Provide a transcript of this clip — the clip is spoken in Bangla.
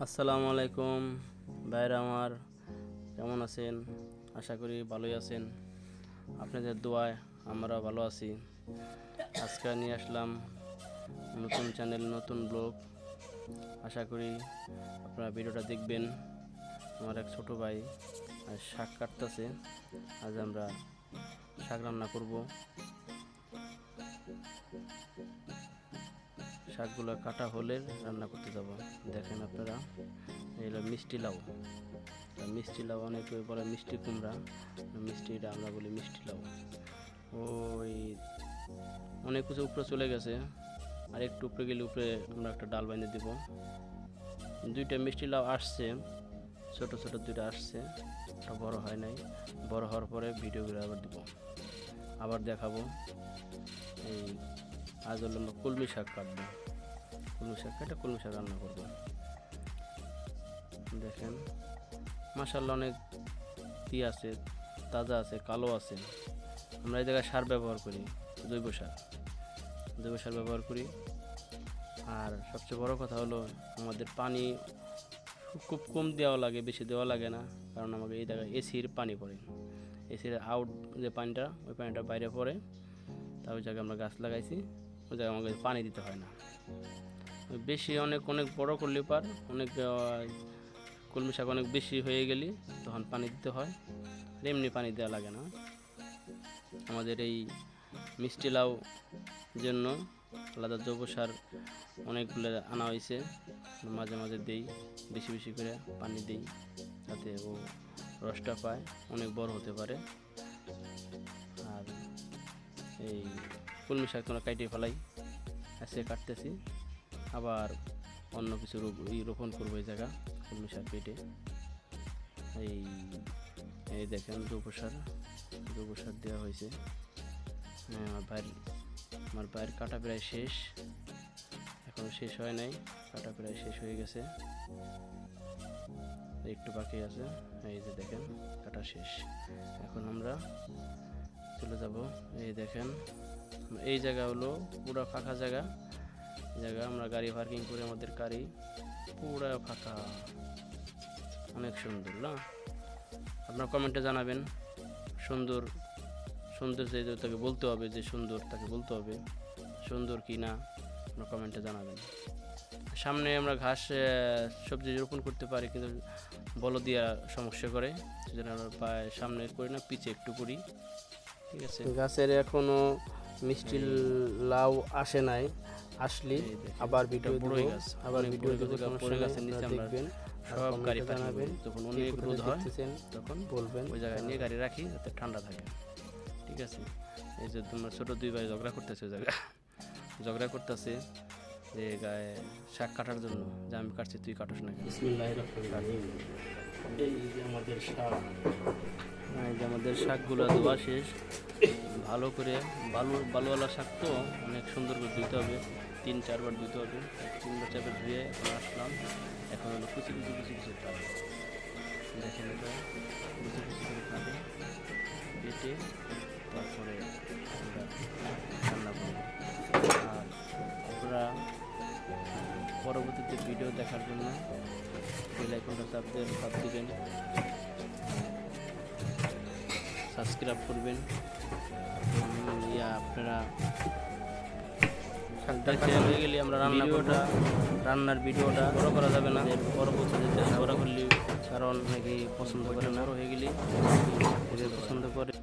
আসসালামু আলাইকুম ভাইরা আমার, কেমন আছেন? আশা করি ভালোই আছেন। আপনাদের দোয়ায় আমরা ভালো আছি। আজকে নিয়ে আসলাম নতুন চ্যানেল, নতুন ব্লগ। আশা করি আপনারা ভিডিওটা দেখবেন। আমার এক ছোট ভাই আজ শাক কাটতেছে। আজ আমরা শাক রান্না করব। শাকগুলো কাটা হলে রান্না করতে যাব। দেখেন আপনারা, এই হলো মিষ্টি লাউ। মিষ্টি লাউ অনেকে বলে মিষ্টি কুমড়া, মিষ্টিটা আমরা বলি মিষ্টি লাউ। ওই অনেক কিছু উপরে চলে গেছে, আর একটু উপরে গেলে উপরে আমরা একটা ডাল বানিয়ে দেব। দুইটা মিষ্টি লাউ আসছে, ছোট ছোট দুইটা আসছে, ওটা বড় হয় নাই। বড় হওয়ার পরে ভিডিওগুলো আবার দেবো, আবার দেখাবো। এই আজ হলো আমরা কলমি শাক কাটবো। কলমি শাক কেটে কলমি শাক রান্না করবো। দেখেন মাশাআল্লাহ, অনেক আছে, তাজা আছে, কালো আছে। আমরা এই জায়গায় সার ব্যবহার করি, জৈব সার ব্যবহার করি। আর সবচেয়ে বড় কথা হলো আমাদের পানি খুব কম দেওয়া লাগে, বেশি দেওয়া লাগে না। কারণ আমাকে এই জায়গায় এসির পানি পড়ে, এসির আউট যে পানিটা, ওই পানিটা বাইরে পড়ে। তা ওই জায়গায় আমরা গাছ লাগাইছি, ওই জায়গায় আমাকে পানি দিতে হয় না বেশি। অনেক বড় করলে পার অনেক কলমি শাক অনেক বেশি হয়ে গেলে তখন পানি দিতে হয়, এমনি পানি দেওয়া লাগে না। আমাদের এই মিষ্টি লাউ জন্য আলাদা জৈব সার অনেকগুলো আনা হয়েছে। মাঝে মাঝে দেই, বেশি বেশি করে পানি দিই, যাতে ও রসটা পায়, অনেক বড় হতে পারে। আর এই কলমি শাক তোমরা কাটিয়ে ফেলাই, আজকে কাটতেছি। আবার অন্য কিছু রোপণ করবো এই জায়গা, কলমি শাক কেটে। এই দেখেন জৈব সার দেওয়া হয়েছে। আমার ভাইয়ের কাটা প্রায় শেষ, এখনো শেষ হয় নাই, কাটা প্রায় শেষ হয়ে গেছে, একটু বাকি আছে। এই যে দেখেন কাটা শেষ। এখন আমরা চলে যাব। এই দেখেন এই জায়গা হলো পুরো ফাঁকা জায়গা। আমরা গাড়ি পার্কিং করে, আমাদের গাড়ি পুরো ফাঁকা, অনেক সুন্দর না? আপনার কমেন্টে জানাবেন সুন্দর যে তাকে বলতে হবে, যে সুন্দর তাকে বলতে হবে সুন্দর কি না, আপনার কমেন্টে জানাবেন। সামনে আমরা ঘাস সবজি রোপণ করতে পারি, কিন্তু বলদ দিয়া সমস্যা করে, সেজন্য আমরা সামনে করি না, পিছে একটু করি। ঠিক আছে, গাছের এখনো মিষ্টি লাউ আসে নাই, আসলে আবার ভিডিও দেবো, পরে গাছের নিচে আমরা দেখবেন। সব গাড়ি জানাবেন, যখন অনেক রোদ হয় তখন বলবেন, ওই জায়গায় নিয়ে গাড়ি রাখি যাতে ঠান্ডা থাকে। ঠিক আছে, এই যে তোমার ছোটো দুই ভাই ঝগড়া করতেছে, ওই জায়গায় ঝগড়া করতেছে যে গায়ে শাক কাটার জন্য, যে আমি কাটছি তুই কাটিস না। আমাদের শাকগুলো ধোয়া শেষ, ভালো করে বালুওয়ালা শাক তো অনেক সুন্দর করে ধুইতে হবে, 3-4 বার ধুইতে হবে। 3-4 বার ধুয়ে এখন আসলাম। এখন হলো কুচি কাটে, দেখেন এটা কুচি করে কাটে, কেটে তারপরে আমরা রান্না করব। আর আপনারা পরবর্তীতে ভিডিও দেখার জন্য বেল আইকনটা চাপ দিবেন, সাবস্ক্রাইব করবেন। আপনারা হয়ে গেলে আমরা রান্নার ভিডিওটা বড় করা যাবে না, পরবর্তীতে বড় করলে, কারণ নাকি পছন্দ করে না, হয়ে গেলে পছন্দ করে।